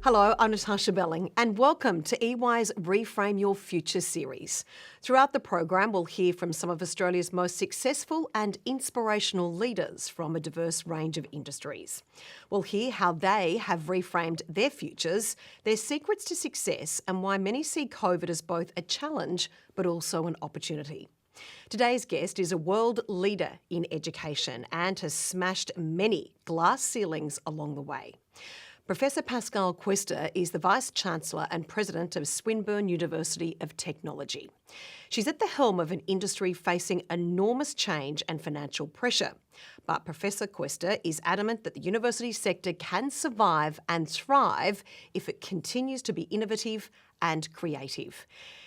Hello, I'm Natasha Belling and welcome to EY's Reframe Your Future series. Throughout the program, we'll hear from some of Australia's most successful and inspirational leaders from a diverse range of industries. We'll hear how they have reframed their futures, their secrets to success, and why many see COVID as both a challenge but also an opportunity. Today's guest is a world leader in education and has smashed many glass ceilings along the way. Professor Pascale Quester is the Vice-Chancellor and President of Swinburne University of Technology. She's at the helm of an industry facing enormous change and financial pressure. But Professor Quester is adamant that the university sector can survive and thrive if it continues to be innovative and creative.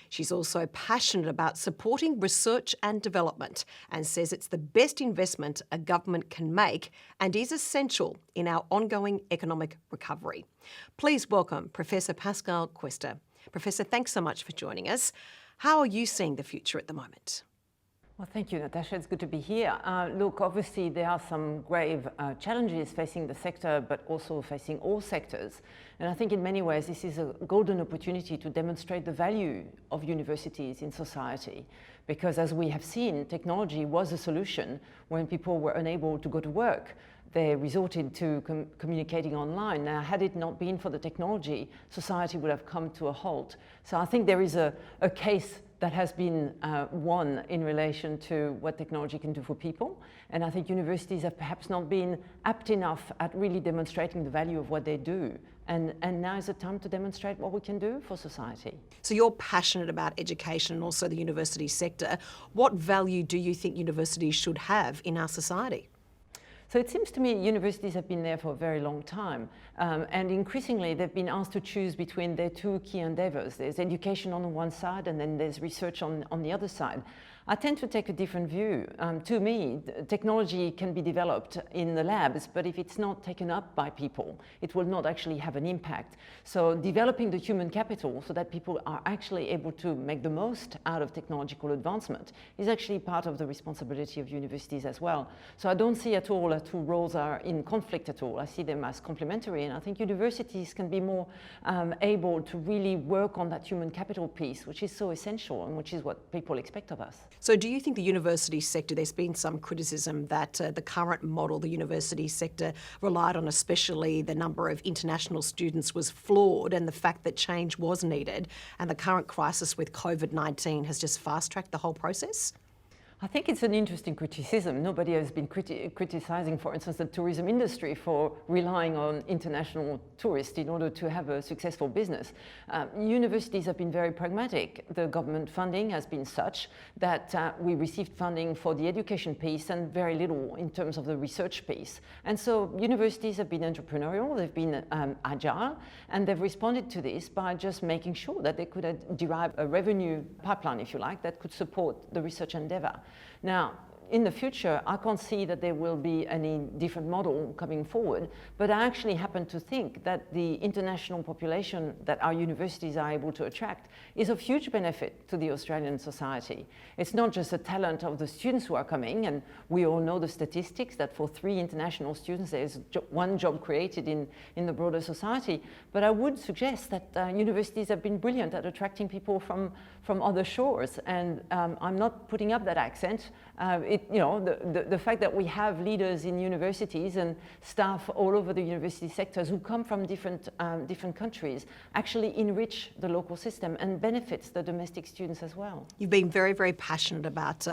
She's also passionate about supporting research and development and says it's the best investment a government can make and is essential in our ongoing economic recovery. Please welcome Professor Pascale Quester. Professor, thanks so much for joining us. How are you seeing the future at the moment? Well, thank you, Natasha. It's good to be here. Look, obviously there are some grave challenges facing the sector, but also facing all sectors. And I think in many ways this is a golden opportunity to demonstrate the value of universities in society. Because as we have seen, technology was a solution when people were unable to go to work. They resorted to communicating online. Now, had it not been for the technology, society would have come to a halt. So I think there is a case that has been won in relation to what technology can do for people. And I think universities have perhaps not been apt enough at really demonstrating the value of what they do. And now is the time to demonstrate what we can do for society. So you're passionate about education and also the university sector. What value do you think universities should have in our society? So it seems to me universities have been there for a very long time, and increasingly they've been asked to choose between their two key endeavours. There's education on the one side and then there's research on the other side. I tend to take a different view. To me, technology can be developed in the labs, but if it's not taken up by people, it will not actually have an impact. So developing the human capital so that people are actually able to make the most out of technological advancement is actually part of the responsibility of universities as well. So I don't see at all that two roles are in conflict at all. I see them as complementary, and I think universities can be more able to really work on that human capital piece, which is so essential and which is what people expect of us. So do you think the university sector, there's been some criticism that the current model the university sector relied on, especially the number of international students, was flawed and the fact that change was needed, and the current crisis with COVID-19 has just fast-tracked the whole process? I think it's an interesting criticism. Nobody has been criticizing, for instance, the tourism industry for relying on international tourists in order to have a successful business. Universities have been very pragmatic. The government funding has been such that we received funding for the education piece and very little in terms of the research piece. And so universities have been entrepreneurial, they've been agile, and they've responded to this by just making sure that they could derive a revenue pipeline, if you like, that could support the research endeavor. Now, in the future, I can't see that there will be any different model coming forward, but I actually happen to think that the international population that our universities are able to attract is of huge benefit to the Australian society. It's not just the talent of the students who are coming, and we all know the statistics that for 3 international students there's 1 job created in the broader society, but I would suggest that universities have been brilliant at attracting people from other shores, and I'm not putting up that accent. The fact that we have leaders in universities and staff all over the university sectors who come from different countries actually enrich the local system and benefits the domestic students as well. You've been very, very passionate about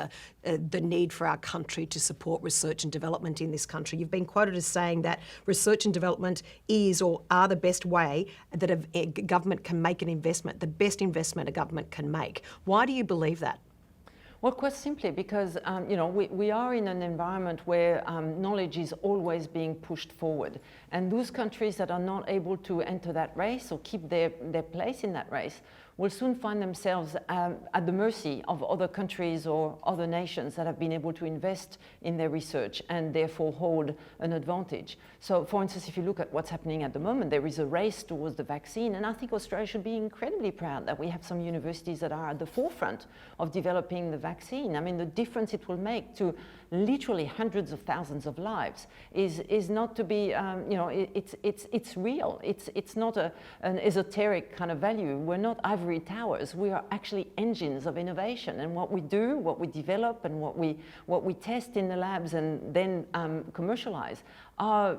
the need for our country to support research and development in this country. You've been quoted as saying that research and development is or are the best way that a government can make an investment, the best investment a government can make. Why do you believe that? Well, quite simply because we are in an environment where knowledge is always being pushed forward, and those countries that are not able to enter that race or keep their place in that race will soon find themselves at the mercy of other countries or other nations that have been able to invest in their research and therefore hold an advantage. So, for instance, if you look at what's happening at the moment, there is a race towards the vaccine, and I think Australia should be incredibly proud that we have some universities that are at the forefront of developing the vaccine. I mean, the difference it will make to literally hundreds of thousands of lives is not to be, it's real. It's not an esoteric kind of value. We're not ivory towers. We are actually engines of innovation. And what we do, what we develop, and what we test in the labs and then commercialize are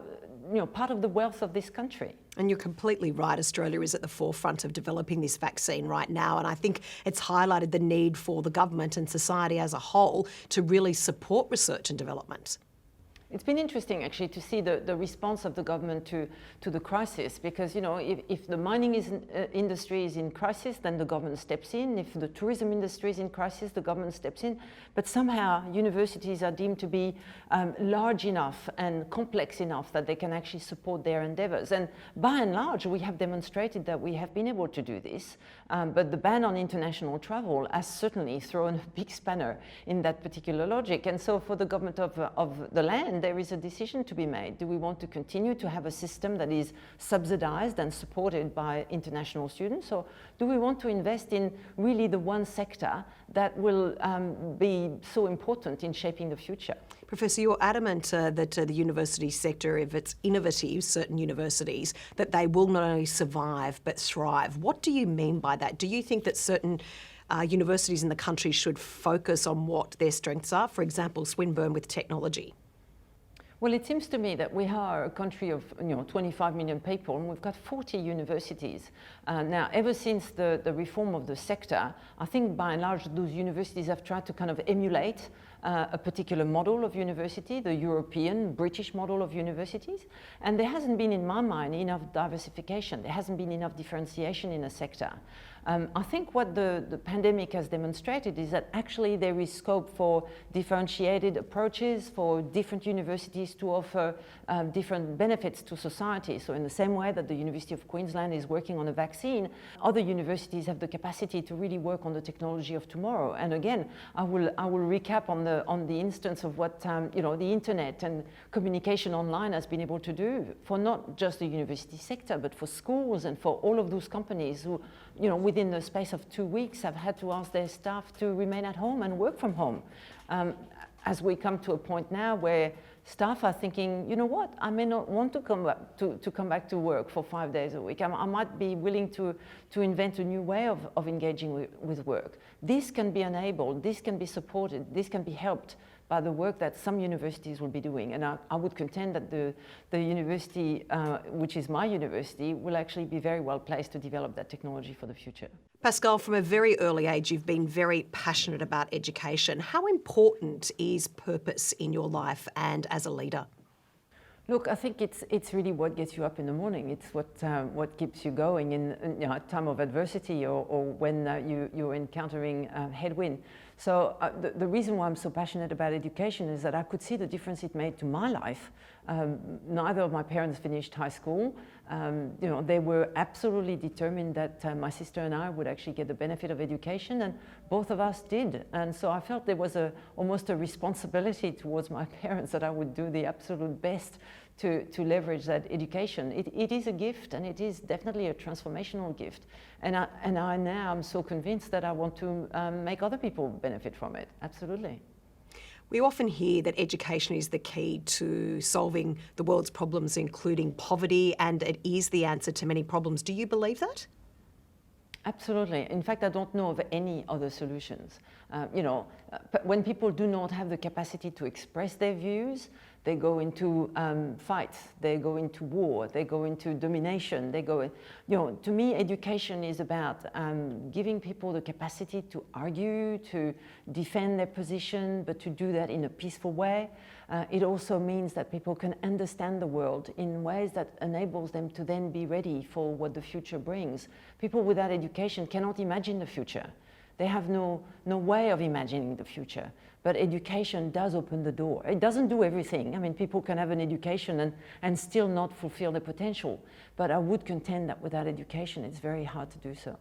part of the wealth of this country. And you're completely right. Australia is at the forefront of developing this vaccine right now. And I think it's highlighted the need for the government and society as a whole to really support research and development. It's been interesting actually to see the response of the government to the crisis, because if the mining industry is in crisis, then the government steps in. If the tourism industry is in crisis, the government steps in. But somehow universities are deemed to be large enough and complex enough that they can actually support their endeavors. And by and large, we have demonstrated that we have been able to do this. But the ban on international travel has certainly thrown a big spanner in that particular logic. And so for the government of the land, there is a decision to be made. Do we want to continue to have a system that is subsidized and supported by international students, or do we want to invest in really the one sector that will be so important in shaping the future? Professor, you're adamant that the university sector, if it's innovative, certain universities, that they will not only survive but thrive. What do you mean by that? Do you think that certain universities in the country should focus on what their strengths are? For example, Swinburne with technology. Well, it seems to me that we are a country of 25 million people, and we've got 40 universities. Now, ever since the reform of the sector, I think by and large those universities have tried to kind of emulate a particular model of university, the European, British model of universities. And there hasn't been, in my mind, enough diversification. There hasn't been enough differentiation in a sector. I think what the pandemic has demonstrated is that actually there is scope for differentiated approaches, for different universities to offer different benefits to society. So in the same way that the University of Queensland is working on a vaccine, other universities have the capacity to really work on the technology of tomorrow. And again, I will recap on the instance of what the internet and communication online has been able to do for not just the university sector, but for schools and for all of those companies who, within the space of 2 weeks have had to ask their staff to remain at home and work from home. As we come to a point now where staff are thinking, you know what, I may not want to come back to work for 5 days a week. I might be willing to invent a new way of engaging with work. This can be enabled, this can be supported, this can be helped by the work that some universities will be doing. And I would contend that the university, which is my university, will actually be very well placed to develop that technology for the future. Pascale, from a very early age, you've been very passionate about education. How important is purpose in your life and as a leader? Look, I think it's really what gets you up in the morning. It's what keeps you going in a time of adversity or when you're encountering headwind. So the reason why I'm so passionate about education is that I could see the difference it made to my life. Neither of my parents finished high school. They were absolutely determined that my sister and I would actually get the benefit of education, and both of us did. And so I felt there was almost a responsibility towards my parents that I would do the absolute best to leverage that education. It is a gift, and it is definitely a transformational gift. And I now am so convinced that I want to make other people benefit from it. Absolutely. We often hear that education is the key to solving the world's problems, including poverty, and it is the answer to many problems. Do you believe that? Absolutely. In fact, I don't know of any other solutions. When people do not have the capacity to express their views, they go into fights, they go into war, they go into domination, to me, education is about giving people the capacity to argue, to defend their position, but to do that in a peaceful way. It also means that people can understand the world in ways that enables them to then be ready for what the future brings. People without education cannot imagine the future. They have no way of imagining the future. But education does open the door. It doesn't do everything. I mean, people can have an education and still not fulfill their potential. But I would contend that without education, it's very hard to do so.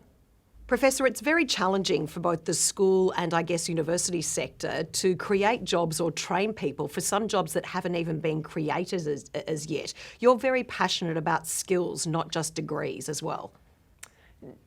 Professor, it's very challenging for both the school and I guess university sector to create jobs or train people for some jobs that haven't even been created as yet. You're very passionate about skills, not just degrees as well.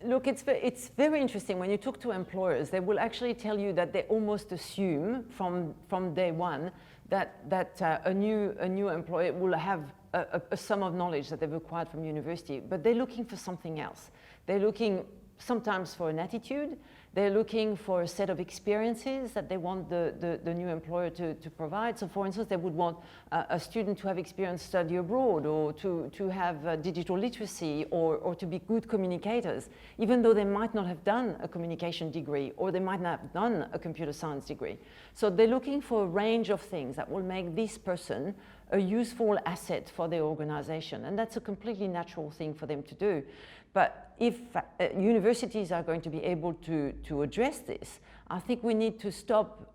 Look, it's very interesting. When you talk to employers, they will actually tell you that they almost assume from day one that a new employee will have a sum of knowledge that they've acquired from university, but they're looking for something else. They're looking sometimes for an attitude. They're looking for a set of experiences that they want the new employer to provide. So for instance, they would want a student to have experience study abroad, or to have digital literacy, or to be good communicators, even though they might not have done a communication degree, or they might not have done a computer science degree. So they're looking for a range of things that will make this person a useful asset for their organization. And that's a completely natural thing for them to do. But if universities are going to be able to address this, I think we need to stop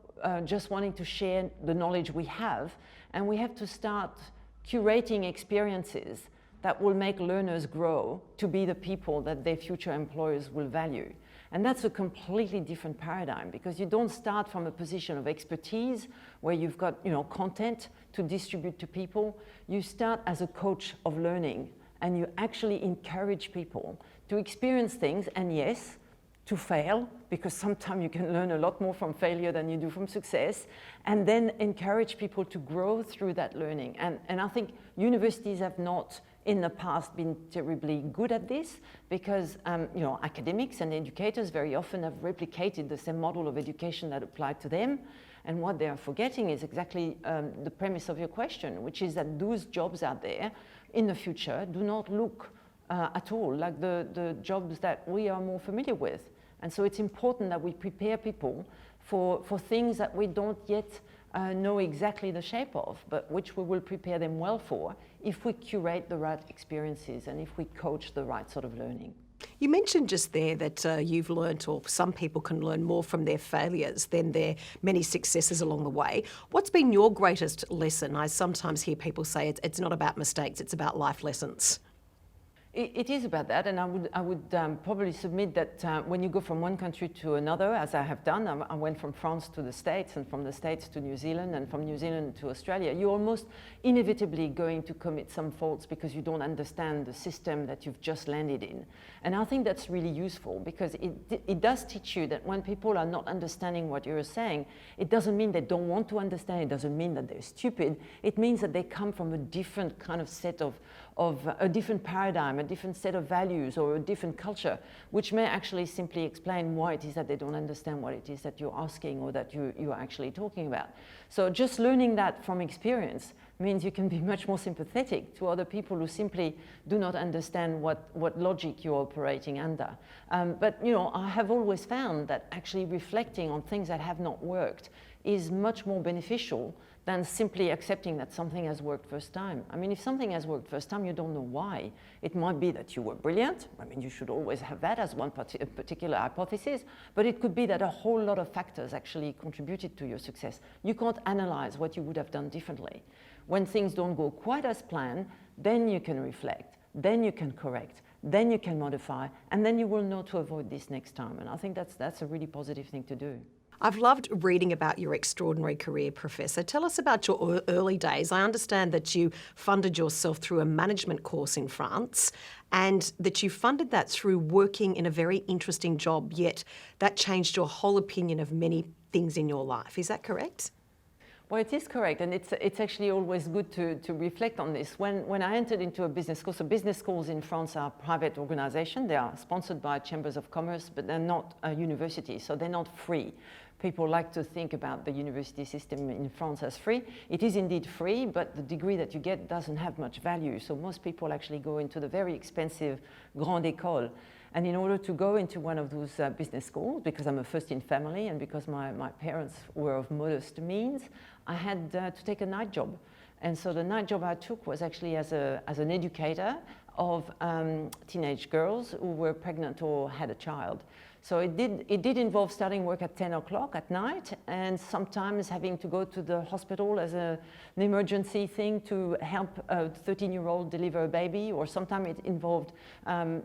just wanting to share the knowledge we have, and we have to start curating experiences that will make learners grow to be the people that their future employers will value. And that's a completely different paradigm, because you don't start from a position of expertise where you've got content to distribute to people. You start as a coach of learning, and you actually encourage people to experience things, and yes, to fail, because sometimes you can learn a lot more from failure than you do from success, and then encourage people to grow through that learning. And I think universities have not in the past been terribly good at this, because academics and educators very often have replicated the same model of education that applied to them. And what they are forgetting is exactly the premise of your question, which is that those jobs out there in the future do not look at all like the jobs that we are more familiar with. And so it's important that we prepare people for things that we don't yet know exactly the shape of, but which we will prepare them well for if we curate the right experiences and if we coach the right sort of learning. You mentioned just there that you've learnt, or some people can learn more from their failures than their many successes along the way. What's been your greatest lesson? I sometimes hear people say it's not about mistakes, it's about life lessons. It is about that, and I would probably submit that when you go from one country to another, as I have done, I went from France to the States, and from the States to New Zealand, and from New Zealand to Australia, you're almost inevitably going to commit some faults because you don't understand the system that you've just landed in. And I think that's really useful, because it does teach you that when people are not understanding what you're saying, it doesn't mean they don't want to understand, it doesn't mean that they're stupid, it means that they come from a different kind of set of a different paradigm, a different set of values, or a different culture, which may actually simply explain why it is that they don't understand what it is that you're asking or that you are actually talking about. So just learning that from experience means you can be much more sympathetic to other people who simply do not understand what logic you're operating under. But I have always found that actually reflecting on things that have not worked is much more beneficial than simply accepting that something has worked first time. I mean, if something has worked first time, you don't know why. It might be that you were brilliant. I mean, you should always have that as one particular hypothesis, but it could be that a whole lot of factors actually contributed to your success. You can't analyze what you would have done differently. When things don't go quite as planned, then you can reflect, then you can correct, then you can modify, and then you will know to avoid this next time. And I think that's a really positive thing to do. I've loved reading about your extraordinary career, Professor. Tell us about your early days. I understand that you funded yourself through a management course in France, and that you funded that through working in a very interesting job, yet that changed your whole opinion of many things in your life. Is that correct? Well, it is correct, and it's actually always good to reflect on this. When I entered into a business school, so business schools in France are private organizations. They are sponsored by chambers of commerce, but they're not a university, so they're not free. People like to think about the university system in France as free. It is indeed free, but the degree that you get doesn't have much value. So most people actually go into the very expensive Grande École. And in order to go into one of those business schools, because I'm a first-in family and because my parents were of modest means, I had to take a night job. And so the night job I took was actually as an educator of teenage girls who were pregnant or had a child. So it did involve starting work at 10 o'clock at night, and sometimes having to go to the hospital as an emergency thing to help a 13-year-old deliver a baby, or sometimes it involved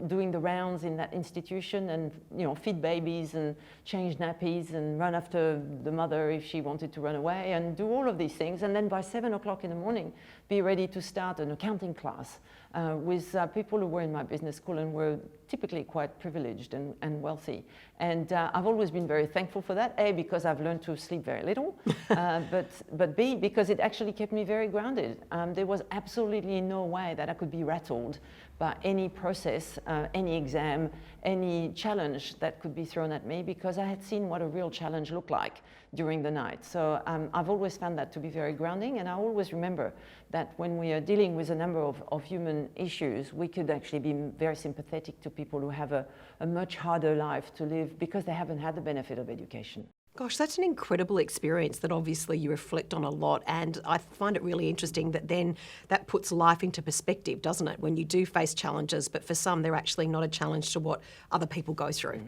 doing the rounds in that institution and feed babies and change nappies and run after the mother if she wanted to run away, and do all of these things. And then by 7 o'clock in the morning, be ready to start an accounting class with people who were in my business school and were typically quite privileged and wealthy. And I've always been very thankful for that, A, because I've learned to sleep very little, but B, because it actually kept me very grounded. There was absolutely no way that I could be rattled by any process, any exam, any challenge that could be thrown at me, because I had seen what a real challenge looked like during the night. So I've always found that to be very grounding, and I always remember that when we are dealing with a number of human issues, we could actually be very sympathetic to people who have a much harder life to live because they haven't had the benefit of education. Gosh, that's an incredible experience that obviously you reflect on a lot, and I find it really interesting that then that puts life into perspective, doesn't it? When you do face challenges, but for some they're actually not a challenge to what other people go through.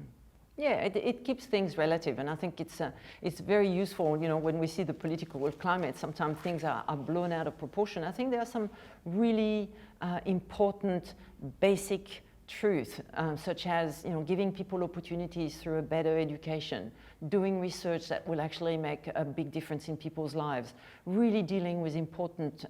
Yeah, it keeps things relative, and I think it's very useful. When we see the political climate, sometimes things are blown out of proportion. I think there are some really important basic truth, such as giving people opportunities through a better education, doing research that will actually make a big difference in people's lives, really dealing with important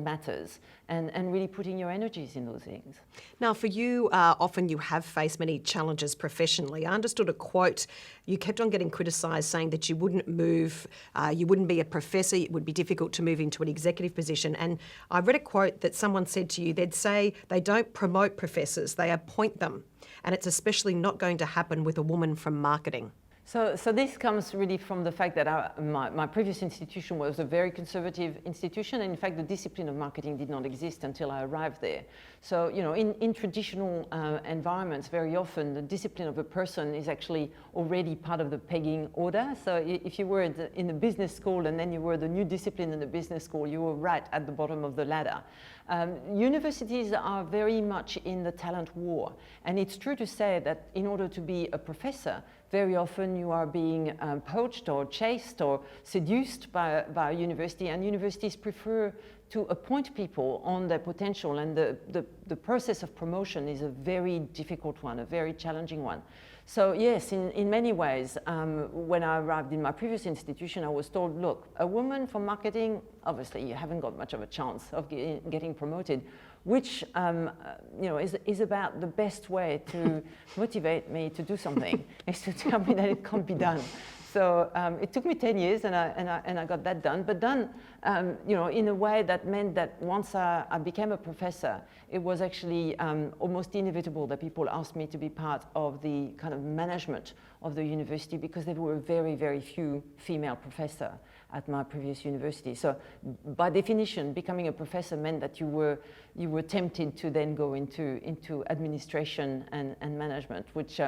matters, and really putting your energies in those things. Now, for you, often you have faced many challenges professionally. I understood a quote, you kept on getting criticised saying that you wouldn't move, you wouldn't be a professor, it would be difficult to move into an executive position. And I read a quote that someone said to you, they'd say they don't promote professors, they appoint them. And it's especially not going to happen with a woman from marketing. So this comes really from the fact that my previous institution was a very conservative institution, and in fact the discipline of marketing did not exist until I arrived there. So in traditional environments, very often the discipline of a person is actually already part of the pegging order. So if you were in the business school and then you were the new discipline in the business school, you were right at the bottom of the ladder. Universities are very much in the talent war, and it's true to say that in order to be a professor, very often you are being poached or chased or seduced by a university, and universities prefer to appoint people on their potential, and the process of promotion is a very difficult one, a very challenging one. So yes, in many ways, when I arrived in my previous institution, I was told, look, a woman from marketing, obviously you haven't got much of a chance of getting promoted, which is about the best way to motivate me to do something, is to tell me that it can't be done. So it took me 10 years, and I got that done. But done, in a way that meant that once I became a professor, it was actually almost inevitable that people asked me to be part of the kind of management of the university, because there were very, very few female professors at my previous university. So by definition, becoming a professor meant that you were tempted to then go into administration and management, which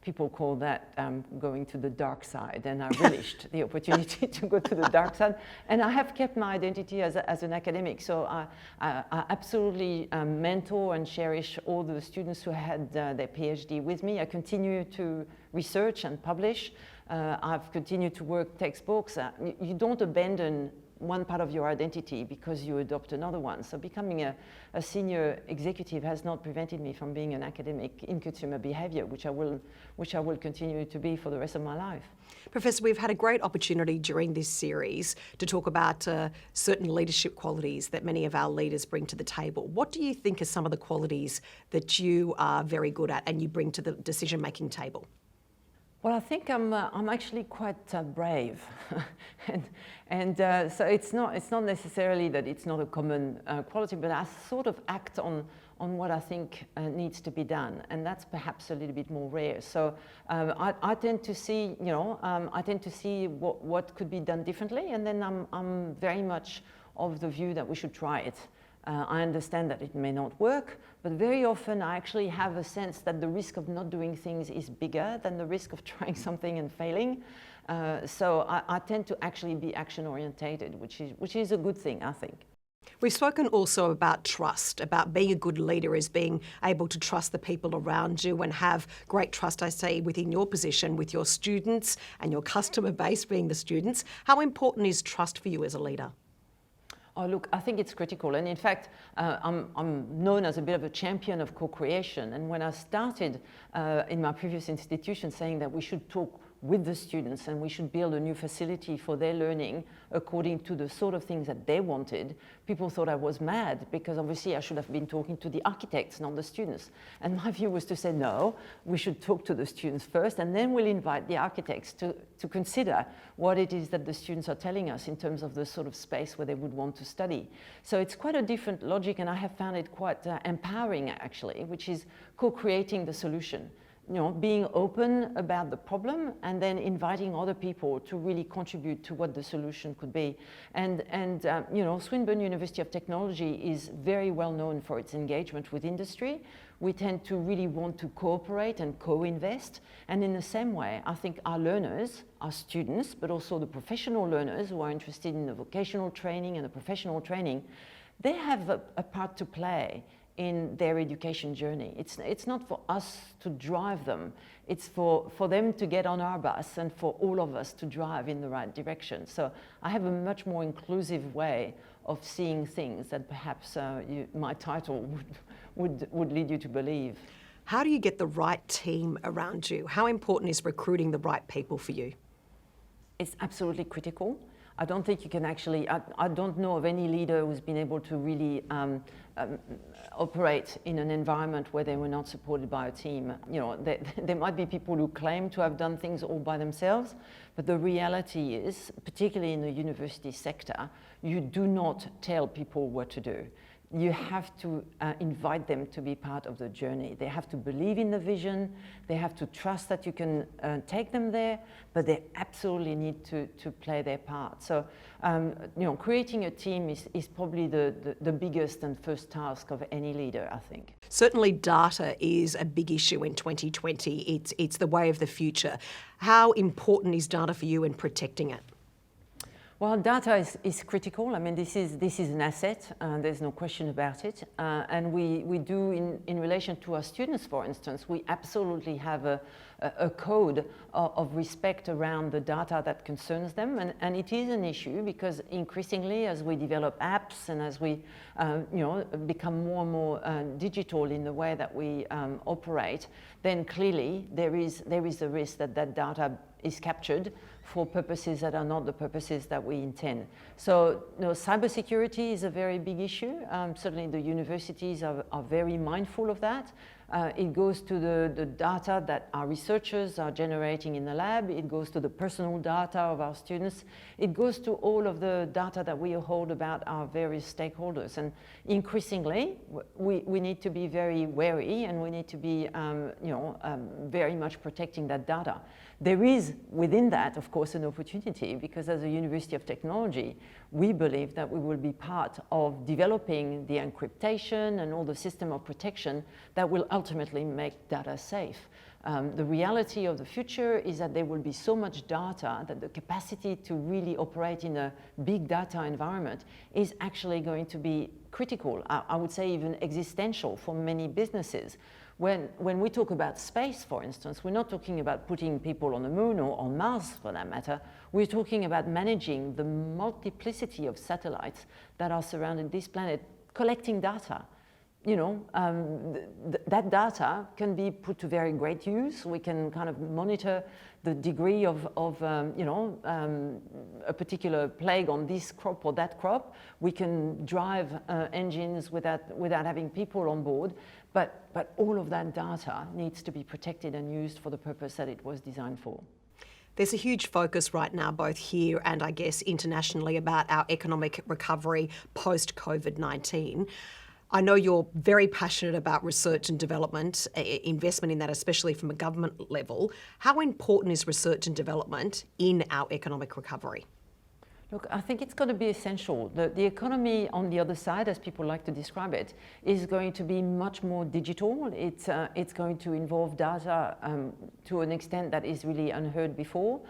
people call that going to the dark side. And I relished the opportunity to go to the dark side. And I have kept my identity as an academic. So I absolutely mentor and cherish all the students who had their PhD with me. I continue to research and publish. I've continued to work textbooks. You don't abandon one part of your identity because you adopt another one. So becoming a senior executive has not prevented me from being an academic in consumer behavior, which I will continue to be for the rest of my life. Professor, we've had a great opportunity during this series to talk about certain leadership qualities that many of our leaders bring to the table. What do you think are some of the qualities that you are very good at and you bring to the decision-making table? Well, I think I'm actually quite brave, and so it's not necessarily that it's not a common quality, but I sort of act on what I think needs to be done, and that's perhaps a little bit more rare. So I tend to see, what could be done differently, and then I'm very much of the view that we should try it. I understand that it may not work, but very often I actually have a sense that the risk of not doing things is bigger than the risk of trying something and failing. So I tend to actually be action-orientated, which is a good thing, I think. We've spoken also about trust, about being a good leader is being able to trust the people around you and have great trust, I say, within your position with your students and your customer base being the students. How important is trust for you as a leader? Oh, look, I think it's critical. And in fact, I'm known as a bit of a champion of co-creation. And when I started in my previous institution saying that we should talk with the students and we should build a new facility for their learning according to the sort of things that they wanted, people thought I was mad because obviously I should have been talking to the architects, not the students. And my view was to say, no, we should talk to the students first and then we'll invite the architects to consider what it is that the students are telling us in terms of the sort of space where they would want to study. So it's quite a different logic and I have found it quite empowering actually, which is co-creating the solution. You know, being open about the problem and then inviting other people to really contribute to what the solution could be. And you know, Swinburne University of Technology is very well known for its engagement with industry. We tend to really want to cooperate and co-invest. And in the same way, I think our learners, our students, but also the professional learners who are interested in the vocational training and the professional training, they have a part to play in their education journey. It's not for us to drive them, it's for them to get on our bus and for all of us to drive in the right direction. So I have a much more inclusive way of seeing things that perhaps my title would lead you to believe. How do you get the right team around you? How important is recruiting the right people for you? It's absolutely critical. I don't think you can actually, I don't know of any leader who's been able to really operate in an environment where they were not supported by a team. You know, there might be people who claim to have done things all by themselves, but the reality is, particularly in the university sector, you do not tell people what to do. You have to invite them to be part of the journey. They have to believe in the vision, they have to trust that you can take them there, but they absolutely need to play their part. So, you know, creating a team is probably the biggest and first task of any leader, I think. Certainly data is a big issue in 2020. It's the way of the future. How important is data for you in protecting it? Well, data is critical. I mean, this is an asset. There's no question about it. And we do, in relation to our students, for instance, we absolutely have a code of respect around the data that concerns them. And it is an issue because increasingly, as we develop apps and as we you know, become more and more digital in the way that we operate, then clearly there is a risk that data is captured for purposes that are not the purposes that we intend. So, you know, cybersecurity is a very big issue. Certainly the universities are very mindful of that. It goes to the data that our researchers are generating in the lab. It goes to the personal data of our students. It goes to all of the data that we hold about our various stakeholders. And increasingly, we need to be very wary and we need to be you know, very much protecting that data. There is within that, of course, an opportunity because as a University of Technology, we believe that we will be part of developing the encryptation and all the system of protection that will ultimately make data safe. The reality of the future is that there will be so much data that the capacity to really operate in a big data environment is actually going to be critical, I would say even existential for many businesses. When we talk about space, for instance, we're not talking about putting people on the moon or on Mars for that matter. We're talking about managing the multiplicity of satellites that are surrounding this planet, collecting data. You know, that data can be put to very great use. We can kind of monitor the degree of you know, a particular plague on this crop or that crop. We can drive engines without having people on board. But all of that data needs to be protected and used for the purpose that it was designed for. There's a huge focus right now, both here and I guess internationally, about our economic recovery post-COVID-19. I know you're very passionate about research and development, investment in that, especially from a government level. How important is research and development in our economic recovery? Look, I think it's going to be essential. The economy on the other side, as people like to describe it, is going to be much more digital. It's going to involve data to an extent that is really unheard before.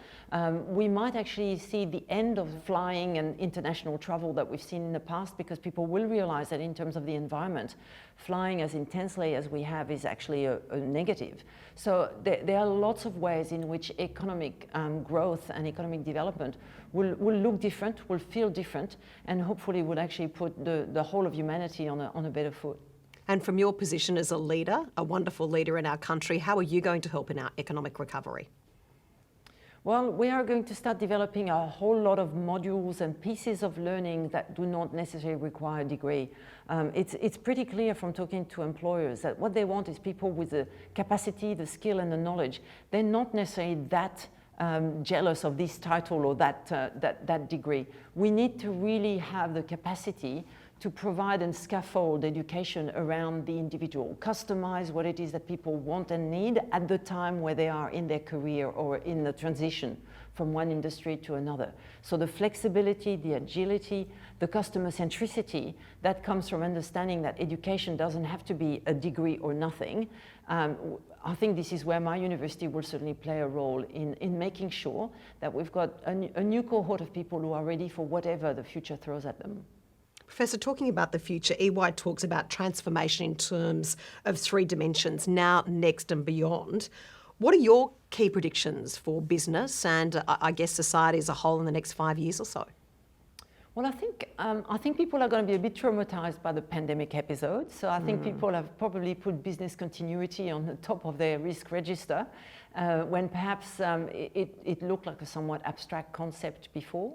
We might actually see the end of flying and international travel that we've seen in the past, because people will realize that in terms of the environment, flying as intensely as we have is actually a negative. So there are lots of ways in which economic growth and economic development will look different, will feel different, and hopefully will actually put the whole of humanity on a better foot. And from your position as a leader, a wonderful leader in our country, how are you going to help in our economic recovery? Well, we are going to start developing a whole lot of modules and pieces of learning that do not necessarily require a degree. It's pretty clear from talking to employers that what they want is people with the capacity, the skill and the knowledge. They're not necessarily that jealous of this title or that degree. We need to really have the capacity to provide and scaffold education around the individual, customize what it is that people want and need at the time where they are in their career or in the transition from one industry to another. So the flexibility, the agility, the customer centricity that comes from understanding that education doesn't have to be a degree or nothing. I think this is where my university will certainly play a role in making sure that we've got a new cohort of people who are ready for whatever the future throws at them. Professor, talking about the future, EY talks about transformation in terms of 3 dimensions, now, next and beyond. What are your key predictions for business and I guess society as a whole in the next 5 years or so? Well, I think people are going to be a bit traumatized by the pandemic episode. So I think people have probably put business continuity on the top of their risk register when perhaps it looked like a somewhat abstract concept before.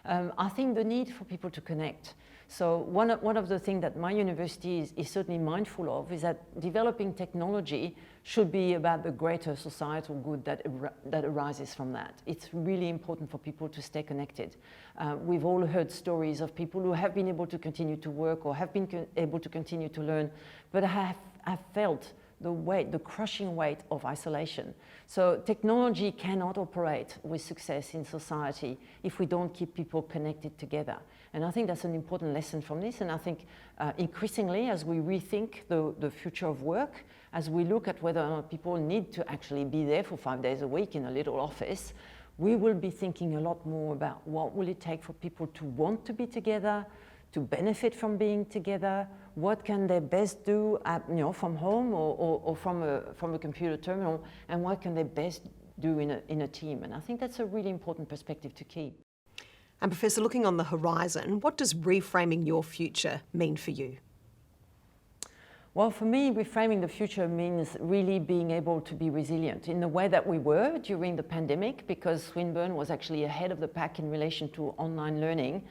I think the need for people to connect. So one of the things that my university is certainly mindful of is that developing technology should be about the greater societal good that arises from that. It's really important for people to stay connected. We've all heard stories of people who have been able to continue to work or have been able to continue to learn, but have felt the crushing weight of isolation. So technology cannot operate with success in society if we don't keep people connected together. And I think that's an important lesson from this. And I think increasingly, as we rethink the future of work, as we look at whether or not people need to actually be there for 5 days a week in a little office, we will be thinking a lot more about what will it take for people to want to be together, to benefit from being together, what can they best do from home or from a computer terminal, and what can they best do in a team. And I think that's a really important perspective to keep. And Professor, looking on the horizon, what does reframing your future mean for you? Well, for me, reframing the future means really being able to be resilient in the way that we were during the pandemic, because Swinburne was actually ahead of the pack in relation to online learning.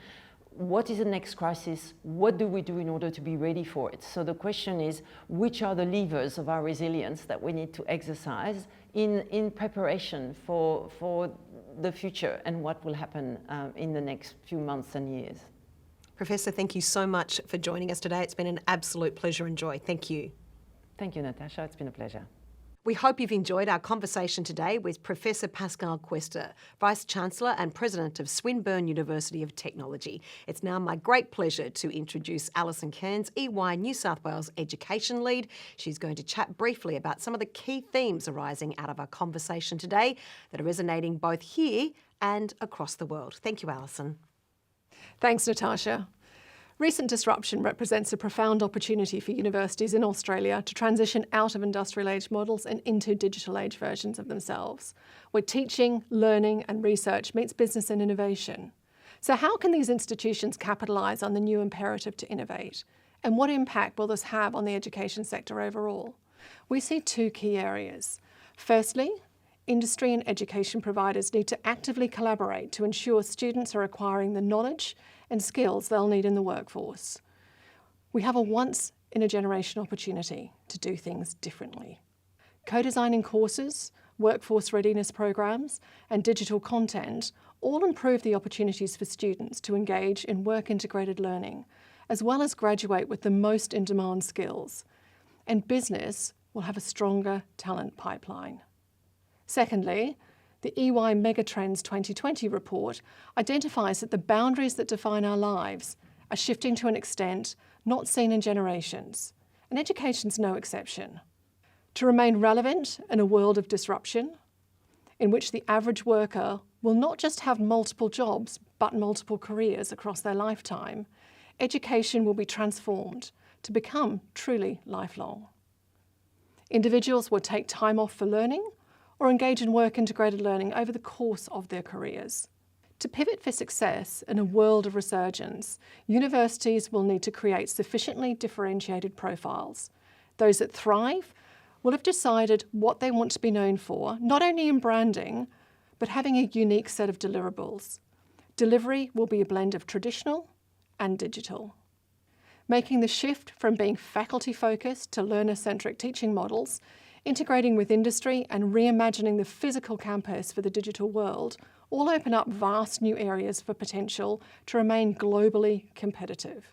What is the next crisis? What do we do in order to be ready for it? So the question is, which are the levers of our resilience that we need to exercise in preparation for the future and what will happen in the next few months and years? Professor, thank you so much for joining us today. It's been an absolute pleasure and joy. Thank you. Thank you, Natasha. It's been a pleasure. We hope you've enjoyed our conversation today with Professor Pascale Quester, Vice-Chancellor and President of Swinburne University of Technology. It's now my great pleasure to introduce Alison Cairns, EY New South Wales Education Lead. She's going to chat briefly about some of the key themes arising out of our conversation today that are resonating both here and across the world. Thank you, Alison. Thanks, Natasha. Recent disruption represents a profound opportunity for universities in Australia to transition out of industrial age models and into digital age versions of themselves, where teaching, learning and research meets business and innovation. So how can these institutions capitalise on the new imperative to innovate? And what impact will this have on the education sector overall? We see 2 key areas. Firstly, industry and education providers need to actively collaborate to ensure students are acquiring the knowledge and skills they'll need in the workforce. We have a once-in-a-generation opportunity to do things differently. Co-designing courses, workforce readiness programs, and digital content all improve the opportunities for students to engage in work-integrated learning, as well as graduate with the most in-demand skills. And business will have a stronger talent pipeline. Secondly, The EY Megatrends 2020 report identifies that the boundaries that define our lives are shifting to an extent not seen in generations, and education's no exception. To remain relevant in a world of disruption, in which the average worker will not just have multiple jobs, but multiple careers across their lifetime, education will be transformed to become truly lifelong. Individuals will take time off for learning or engage in work-integrated learning over the course of their careers. To pivot for success in a world of resurgence, universities will need to create sufficiently differentiated profiles. Those that thrive will have decided what they want to be known for, not only in branding, but having a unique set of deliverables. Delivery will be a blend of traditional and digital. Making the shift from being faculty-focused to learner-centric teaching models, integrating with industry and reimagining the physical campus for the digital world all open up vast new areas for potential to remain globally competitive.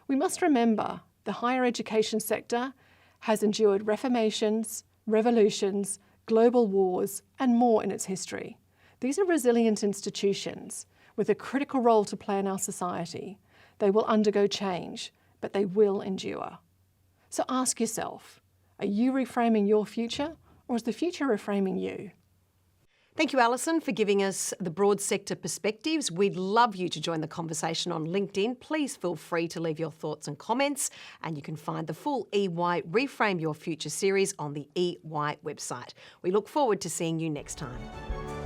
We must remember the higher education sector has endured reformations, revolutions, global wars, and more in its history. These are resilient institutions with a critical role to play in our society. They will undergo change, but they will endure. So ask yourself, are you reframing your future, or is the future reframing you? Thank you, Alison, for giving us the broad sector perspectives. We'd love you to join the conversation on LinkedIn. Please feel free to leave your thoughts and comments, and you can find the full EY Reframe Your Future series on the EY website. We look forward to seeing you next time.